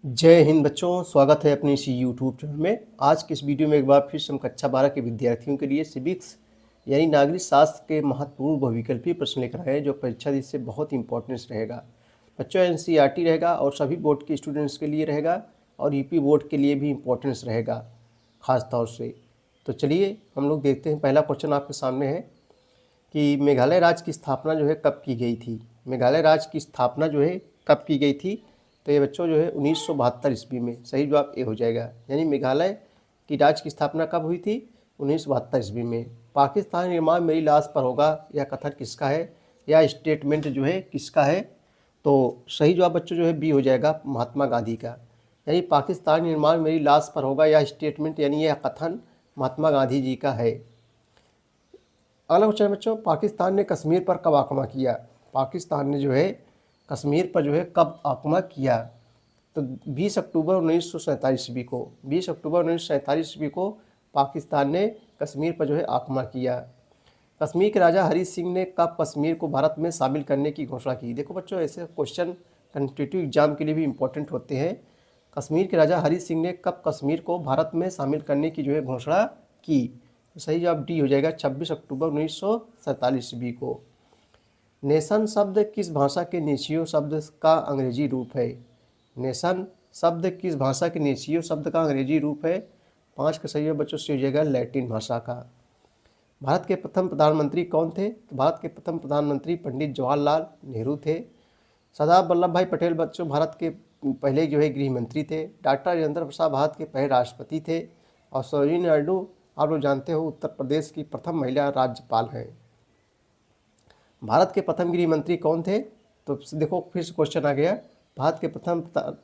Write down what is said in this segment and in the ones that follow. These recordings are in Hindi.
जय हिंद बच्चों, स्वागत है अपने इसी यूट्यूब चैनल में। आज के इस वीडियो में एक बार फिर से हम कक्षा 12 के विद्यार्थियों के लिए सिविक्स यानी नागरिक शास्त्र के महत्वपूर्ण बहुविकल्पीय प्रश्न लेकर आए हैं, जो परीक्षा दृष्टि से बहुत इंपॉर्टेंस रहेगा। बच्चों एनसीईआरटी रहेगा और सभी बोर्ड के स्टूडेंट्स के लिए रहेगा और यूपी बोर्ड के लिए भी इंपॉर्टेंस रहेगा ख़ास तौर से। तो चलिए हम लोग देखते हैं। पहला क्वेश्चन आपके सामने है कि मेघालय राज्य की स्थापना जो है कब की गई थी। मेघालय राज्य की स्थापना जो है कब की गई थी, तो ये बच्चों जो है 1972 ईस्वी में। सही जवाब ए हो जाएगा। यानी मेघालय की राज्य की स्थापना कब हुई थी? 1972 ईस्वी में। पाकिस्तान निर्माण मेरी लाश पर होगा, यह कथन किसका है, यह स्टेटमेंट जो है किसका है? तो सही जवाब बच्चों जो है बी हो जाएगा, महात्मा गांधी का। यानी पाकिस्तान निर्माण मेरी लाश पर होगा, यह स्टेटमेंट यानी यह कथन महात्मा गांधी जी का है। अगला क्वेश्चन है बच्चों, पाकिस्तान ने कश्मीर पर कब आक्रमण किया? पाकिस्तान ने जो है कश्मीर पर जो है कब आक्रमण किया? तो 20 अक्टूबर 1947 ईस्वी को। 20 अक्टूबर 1947 ईस्वी को पाकिस्तान ने कश्मीर पर जो है आक्रमण किया। कश्मीर के राजा हरी सिंह ने कब कश्मीर को भारत में शामिल करने की घोषणा की? देखो बच्चों, ऐसे क्वेश्चन कॉम्पिटिटिव एग्जाम के लिए भी इम्पोर्टेंट होते हैं। कश्मीर के राजा हरी सिंह ने कब कश्मीर को भारत में शामिल करने की जो है घोषणा की? तो सही जवाब डी हो जाएगा, 26 अक्टूबर 1947 ईस्वी को। नेशन शब्द किस भाषा के नेशियो शब्द का अंग्रेजी रूप है? नेशन शब्द किस भाषा के नेशियो शब्द का अंग्रेजी रूप है? 5 का सही बच्चों से हो जाएगा लैटिन भाषा का। भारत के प्रथम प्रधानमंत्री कौन थे? तो भारत के प्रथम प्रधानमंत्री पंडित जवाहरलाल नेहरू थे। सरदार वल्लभ भाई पटेल बच्चों भारत के पहले जो है गृह मंत्री थे। डॉक्टर राजेंद्र प्रसाद भारत के पहले राष्ट्रपति थे। और सरोजिनी नायडू आप लोग जानते हो उत्तर प्रदेश की प्रथम महिला राज्यपाल हैं। भारत के प्रथम गृह मंत्री कौन थे? तो देखो फिर से क्वेश्चन आ गया, भारत के प्रथम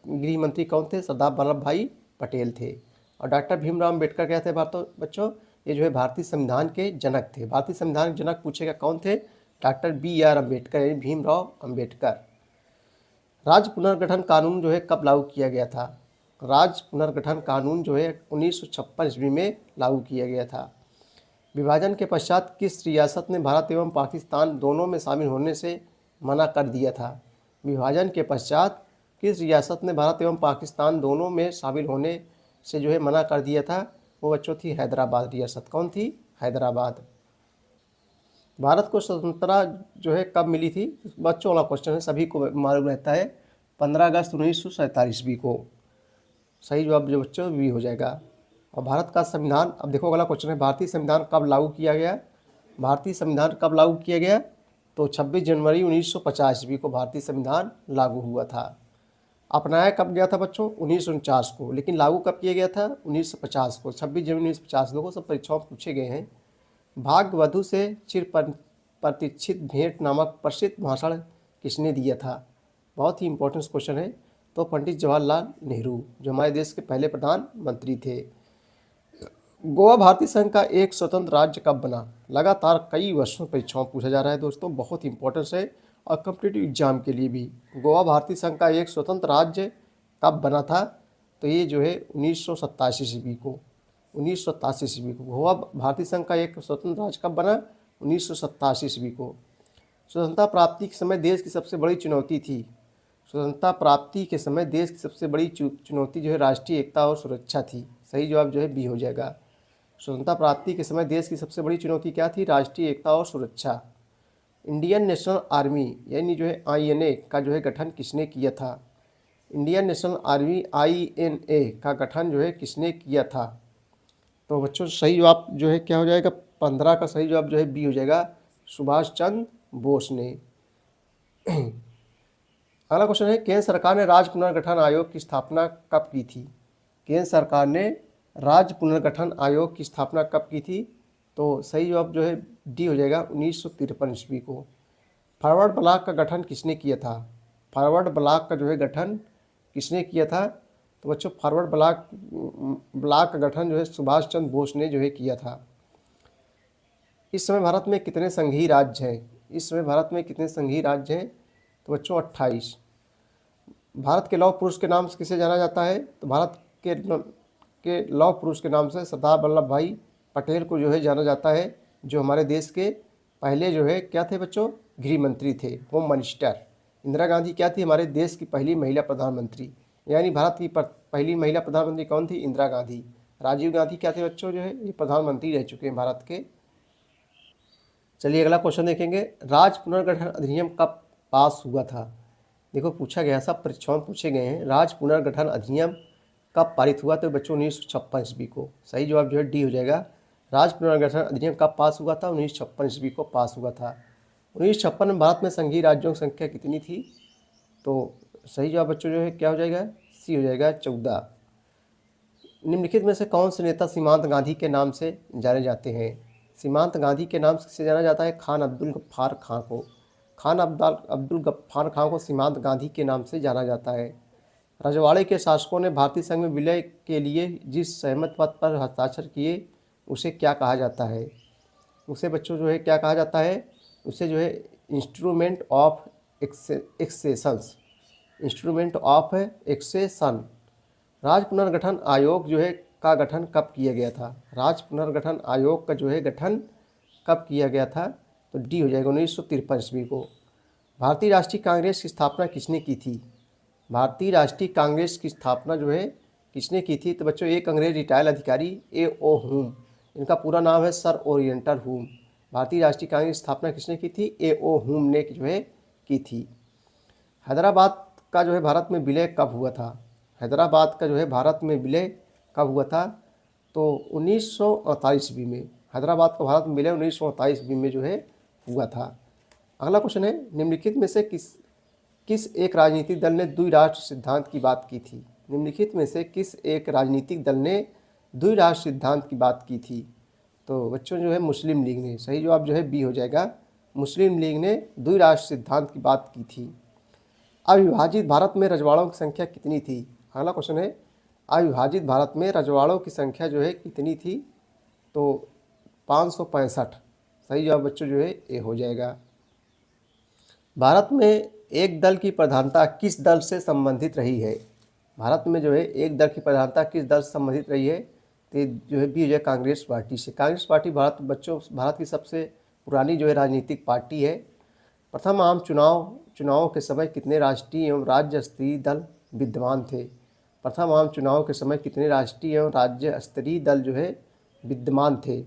गृह मंत्री कौन थे? सरदार वल्लभ भाई पटेल थे। और डॉक्टर भीमराव अम्बेडकर क्या थे बच्चों? ये जो है भारतीय संविधान के जनक थे। भारतीय संविधान के जनक पूछेगा कौन थे? डॉक्टर BR अम्बेडकर यानी भीमराव अम्बेडकर। राज्य पुनर्गठन कानून जो है कब लागू किया गया था? राज्य पुनर्गठन कानून जो है 1956 ईस्वी में लागू किया गया था। विभाजन के पश्चात किस रियासत ने भारत एवं पाकिस्तान दोनों में शामिल होने से मना कर दिया था? विभाजन के पश्चात किस रियासत ने भारत एवं पाकिस्तान दोनों में शामिल होने से जो है मना कर दिया था? वो बच्चों थी हैदराबाद रियासत। कौन थी? हैदराबाद। भारत को स्वतंत्रता जो है कब मिली थी? बच्चों वाला क्वेश्चन है, सभी को मालूम रहता है, 15 अगस्त 1947 ईस्वी को। सही जवाब जो बच्चों भी हो जाएगा। और भारत का संविधान, अब देखो अगला क्वेश्चन है, भारतीय संविधान कब लागू किया गया? भारतीय संविधान कब लागू किया गया? तो 26 जनवरी 1950 ईस्वी को भारतीय संविधान लागू हुआ था। अपनाया कब गया था बच्चों? 1949 को। लेकिन लागू कब किया गया था? 1950 को। 26 जनवरी 1950। लोगों सब परीक्षाओं में पूछे गए हैं। भाग्यवधु से चिर प्रतीक्षित भेंट नामक प्रसिद्ध भाषण किसने दिया था? बहुत ही इंपॉर्टेंट क्वेश्चन है। तो पंडित जवाहरलाल नेहरू, जो हमारे देश के पहले प्रधानमंत्री थे। गोवा भारतीय संघ का एक स्वतंत्र राज्य कब बना? लगातार कई वर्षों परीक्षाओं पूछा जा रहा है दोस्तों, बहुत इंपॉर्टेंस है और कॉम्पिटिटिव एग्जाम के लिए भी। गोवा भारतीय संघ का एक स्वतंत्र राज्य कब बना था? तो ये जो है 1987 ईस्वी को। 1987 ईस्वी को गोवा भारतीय संघ का एक स्वतंत्र राज्य कब बना? 1987 ईस्वी को। स्वतंत्रता प्राप्ति के समय देश की सबसे बड़ी चुनौती थी। स्वतंत्रता प्राप्ति के समय देश की सबसे बड़ी चुनौती जो है राष्ट्रीय एकता और सुरक्षा थी। सही जवाब जो है बी हो जाएगा। स्वतंत्रता प्राप्ति के समय देश की सबसे बड़ी चुनौती क्या थी? राष्ट्रीय एकता और सुरक्षा। इंडियन नेशनल आर्मी यानी जो है INA का जो है गठन किसने किया था? इंडियन नेशनल आर्मी INA का गठन जो है किसने किया था? तो बच्चों सही जवाब जो है क्या हो जाएगा? 15 का सही जवाब जो है बी हो जाएगा, सुभाष चंद्र बोस ने। अगला क्वेश्चन है, केंद्र सरकार ने राज्य पुनर्गठन आयोग की स्थापना कब की थी? केंद्र सरकार ने राज्य पुनर्गठन आयोग की स्थापना कब की थी? तो सही जवाब जो है डी हो जाएगा, 1953 ईस्वी को। फॉरवर्ड ब्लॉक का गठन किसने किया था? फॉरवर्ड ब्लॉक का जो है गठन किसने किया था? तो बच्चों फॉरवर्ड ब्लॉक का गठन जो है सुभाष चंद्र बोस ने जो है किया था। इस समय भारत में कितने संघीय राज्य हैं? इस समय भारत में कितने संघीय राज्य हैं? तो बच्चों 28। भारत के लौह पुरुष के नाम से किसे जाना जाता है? तो भारत के लौह पुरुष के नाम से सरदार वल्लभ भाई पटेल को जो है जाना जाता है, जो हमारे देश के पहले जो है क्या थे बच्चों? गृह मंत्री थे, होम मिनिस्टर। इंदिरा गांधी क्या थी? हमारे देश की पहली महिला प्रधानमंत्री। यानी भारत की पहली महिला प्रधानमंत्री कौन थी? इंदिरा गांधी। राजीव गांधी क्या थे बच्चों? जो है ये प्रधानमंत्री रह चुके हैं भारत के। चलिए अगला क्वेश्चन देखेंगे, राज्य पुनर्गठन अधिनियम कब पास हुआ था? देखो पूछा गया, सब परीक्षाओं में पूछे गए हैं, राज्य पुनर्गठन अधिनियम कब पारित हुआ? तो बच्चों 1956 ईस्वी को। सही जवाब जो है डी हो जाएगा। राज्य पुनर्गठन अधिनियम कब पास हुआ था? 1956 ईस्वी को पास हुआ था। 1956 में भारत में संघीय राज्यों की संख्या कितनी थी? तो सही जवाब बच्चों जो है क्या हो जाएगा? सी हो जाएगा 14। निम्नलिखित में से कौन से नेता सीमांत गांधी के नाम से जाने जाते हैं? सीमांत गांधी के नाम से जाना जाता है खान अब्दुल गफ्फार खां को। खान अब्दुल गफ्फार खां को सीमांत गांधी के नाम से जाना जाता है। रजवाड़े के शासकों ने भारतीय संघ में विलय के लिए जिस सहमत पत्र पर हस्ताक्षर किए उसे क्या कहा जाता है? उसे बच्चों जो है क्या कहा जाता है? उसे जो है instrument of accessions, instrument of accession. राज्य पुनर्गठन आयोग जो है का गठन कब किया गया था? राज्य पुनर्गठन आयोग का जो है गठन कब किया गया था? तो डी हो जाएगा 1953 ईस्वी को। भारतीय राष्ट्रीय कांग्रेस की स्थापना किसने की थी? भारतीय राष्ट्रीय कांग्रेस की स्थापना जो है किसने की थी? तो बच्चों एक अंग्रेज रिटायर्ड अधिकारी A.O. हुम, इनका पूरा नाम है सर ओरिएंटल हुम। भारतीय राष्ट्रीय कांग्रेस की स्थापना किसने की थी? A.O. हुम ने जो है की थी। हैदराबाद का जो है भारत में विलय कब हुआ था? हैदराबाद का जो है भारत में विलय कब हुआ था? तो 1948 ईस्वी में। हैदराबाद का भारत में विलय 1948 ईस्वी में जो है हुआ था। अगला क्वेश्चन है, निम्नलिखित में से किस एक राजनीतिक दल ने द्विराष्ट्र सिद्धांत की बात की थी? निम्नलिखित में से किस एक राजनीतिक दल ने द्विराष्ट्र सिद्धांत की बात की थी? तो बच्चों जो है मुस्लिम लीग ने। सही जवाब जो है बी हो जाएगा, मुस्लिम लीग ने द्विराष्ट्र सिद्धांत की बात की थी। अविभाजित भारत में रजवाड़ों की संख्या कितनी थी? अगला क्वेश्चन है, अविभाजित भारत में रजवाड़ों की संख्या जो है कितनी थी? तो 565। सही जवाब बच्चों जो है ए हो जाएगा। भारत में एक दल की प्रधानता किस दल से संबंधित रही है? भारत में जो है एक दल की प्रधानता किस दल से संबंधित रही है? तो जो है बी हो जाए कांग्रेस पार्टी से। कांग्रेस पार्टी भारत की सबसे पुरानी जो है राजनीतिक पार्टी है। प्रथम आम चुनावों के समय कितने राष्ट्रीय एवं राज्य स्तरीय दल विद्यमान थे? प्रथम आम चुनाव के समय कितने राष्ट्रीय एवं राज्य स्तरीय दल जो है विद्यमान थे?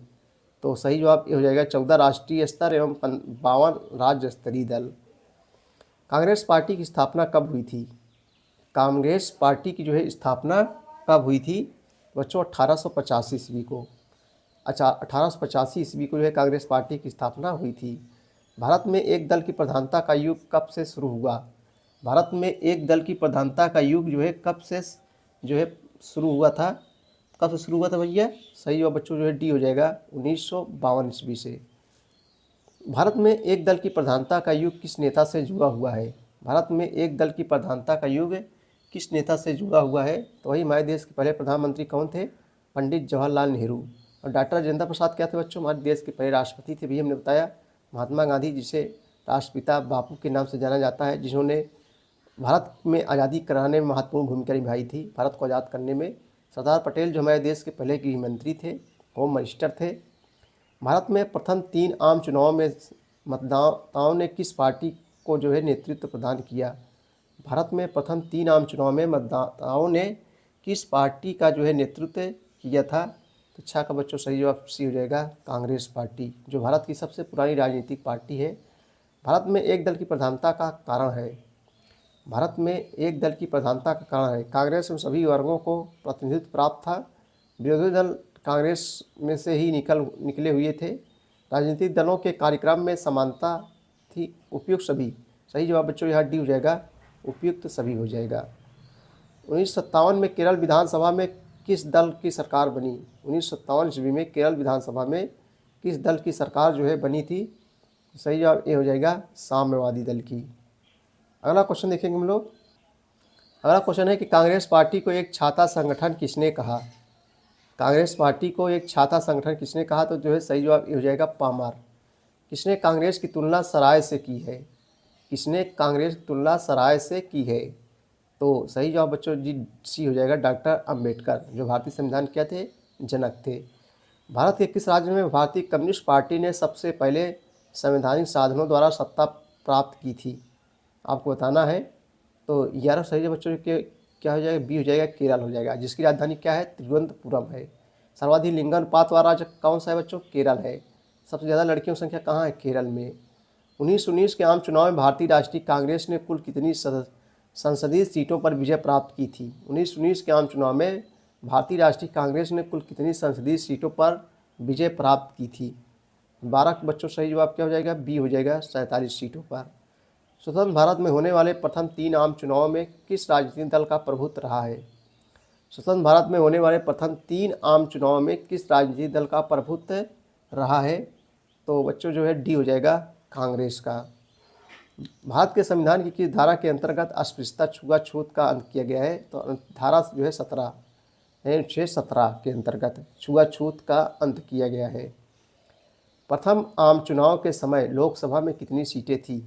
तो सही जवाब ये हो जाएगा 14 राष्ट्रीय स्तर एवं 52 राज्य स्तरीय दल। कांग्रेस पार्टी की स्थापना कब हुई थी? कांग्रेस पार्टी की जो है स्थापना कब हुई थी बच्चों? 1885 ईस्वी को। अच्छा, 1885 ईस्वी को जो है कांग्रेस पार्टी की स्थापना हुई थी। भारत में एक दल की प्रधानता का युग कब से शुरू हुआ? भारत में एक दल की प्रधानता का युग जो है कब से जो है शुरू हुआ था? कब से शुरू हुआ था भैया? सही जवाब बच्चों जो है डी हो जाएगा 1952 ईस्वी से। भारत में एक दल की प्रधानता का युग किस नेता से जुड़ा हुआ है? भारत में एक दल की प्रधानता का युग किस नेता से जुड़ा हुआ है? तो वही हमारे देश के पहले प्रधानमंत्री कौन थे? पंडित जवाहरलाल नेहरू। और डॉक्टर राजेंद्र प्रसाद क्या थे बच्चों? हमारे देश के पहले राष्ट्रपति थे, भी हमने बताया। महात्मा गांधी, जिसे राष्ट्रपिता बापू के नाम से जाना जाता है, जिन्होंने भारत में आज़ादी कराने में महत्वपूर्ण भूमिका निभाई थी, भारत को आज़ाद करने में। सरदार पटेल जो हमारे देश के पहले गृह मंत्री थे, होम मिनिस्टर थे। भारत में प्रथम 3 आम चुनावों में मतदाताओं ने किस पार्टी को जो है नेतृत्व प्रदान किया? भारत में प्रथम 3 आम चुनाव में मतदाताओं ने किस पार्टी का जो है नेतृत्व किया था? तो अच्छा का बच्चों सही जवाब सी हो जाएगा, कांग्रेस पार्टी, जो भारत की सबसे पुरानी राजनीतिक पार्टी है। भारत में एक दल की प्रधानता का कारण है। भारत में एक दल की प्रधानता का कारण है, कांग्रेस में सभी वर्गों को प्रतिनिधित्व प्राप्त था। विरोधी दल कांग्रेस में से ही निकले हुए थे। राजनीतिक दलों के कार्यक्रम में समानता थी। उपयुक्त सभी। सही जवाब बच्चों यहाँ डी हो जाएगा, उपयुक्त सभी हो जाएगा। 1957 में केरल विधानसभा में किस दल की सरकार बनी? 1957 ईस्वी में केरल विधानसभा में किस दल की सरकार जो है बनी थी? सही जवाब ये हो जाएगा, साम्यवादी दल की। अगला क्वेश्चन देखेंगे हम लोग। अगला क्वेश्चन है कि कांग्रेस पार्टी को एक छाता संगठन किसने कहा? कांग्रेस पार्टी को एक छाता संगठन किसने कहा? तो जो है सही जवाब ये हो जाएगा, पामार। किसने कांग्रेस की तुलना सराय से की है? किसने कांग्रेस की तुलना सराय से की है? तो सही जवाब बच्चों जी सी हो जाएगा, डॉक्टर अंबेडकर, जो भारतीय संविधान क्या थे? जनक थे। भारत के किस राज्य में भारतीय कम्युनिस्ट पार्टी ने सबसे पहले संवैधानिक साधनों द्वारा सत्ता प्राप्त की थी? आपको बताना है। तो 11 सही बच्चों के क्या हो जाएगा, बी हो जाएगा केरल हो जाएगा, जिसकी राजधानी क्या है, तिरुवनंतपुरम है। सर्वाधिक लिंगानुपात वाला राज्य कौन सा है बच्चों, केरल है। सबसे ज़्यादा लड़कियों की संख्या कहाँ है, केरल में। 1919 के आम चुनाव में भारतीय राष्ट्रीय कांग्रेस ने कुल कितनी संसदीय सीटों पर विजय प्राप्त की थी। 1919 के आम चुनाव में भारतीय राष्ट्रीय कांग्रेस ने कुल कितनी संसदीय सीटों पर विजय प्राप्त की थी। 12 बच्चों, सही जवाब क्या हो जाएगा, बी हो जाएगा 47 सीटों पर। स्वतंत्र भारत में होने वाले प्रथम 3 आम चुनावों में किस राजनीतिक दल का प्रभुत्व रहा है। स्वतंत्र भारत में होने वाले प्रथम 3 आम चुनावों में किस राजनीतिक दल का प्रभुत्व रहा है, तो बच्चों जो है डी हो जाएगा कांग्रेस का। भारत के संविधान की किस धारा के अंतर्गत अस्पृश्यता छुआछूत का अंत किया गया है, तो धारा जो है 17 अनुच्छेद 17 के अंतर्गत छुआछूत का अंत किया गया है। प्रथम आम चुनाव के समय लोकसभा में कितनी सीटें थी।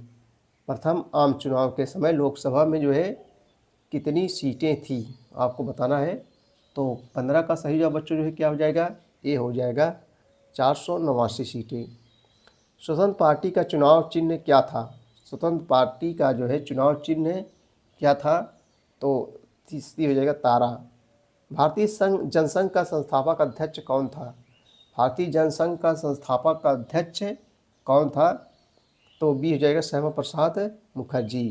प्रथम आम चुनाव के समय लोकसभा में जो है कितनी सीटें थी आपको बताना है। तो 15 का सही जवाब बच्चों जो है क्या हो जाएगा, ए हो जाएगा 489 सीटें। स्वतंत्र पार्टी का चुनाव चिन्ह क्या था। स्वतंत्र पार्टी का जो है चुनाव चिन्ह क्या था, तो तीसरी हो जाएगा तारा। भारतीय जनसंघ का संस्थापक अध्यक्ष कौन था। भारतीय जनसंघ का संस्थापक अध्यक्ष कौन था, तो बी हो जाएगा श्यामा प्रसाद मुखर्जी।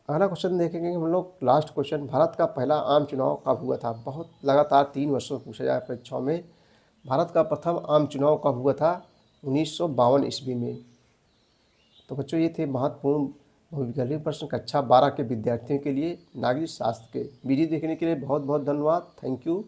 अगला क्वेश्चन देखेंगे हम लोग, लास्ट क्वेश्चन, भारत का पहला आम चुनाव कब हुआ था। बहुत लगातार 3 वर्षों में पूछा जाए परीक्षाओं में। भारत का प्रथम आम चुनाव कब हुआ था, 1952 ईस्वी में। तो बच्चों ये थे महत्वपूर्ण बहुविकल्पीय प्रश्न कक्षा 12 के विद्यार्थियों के लिए नागरिक शास्त्र के। वीडियो देखने के लिए बहुत बहुत धन्यवाद। Thank you.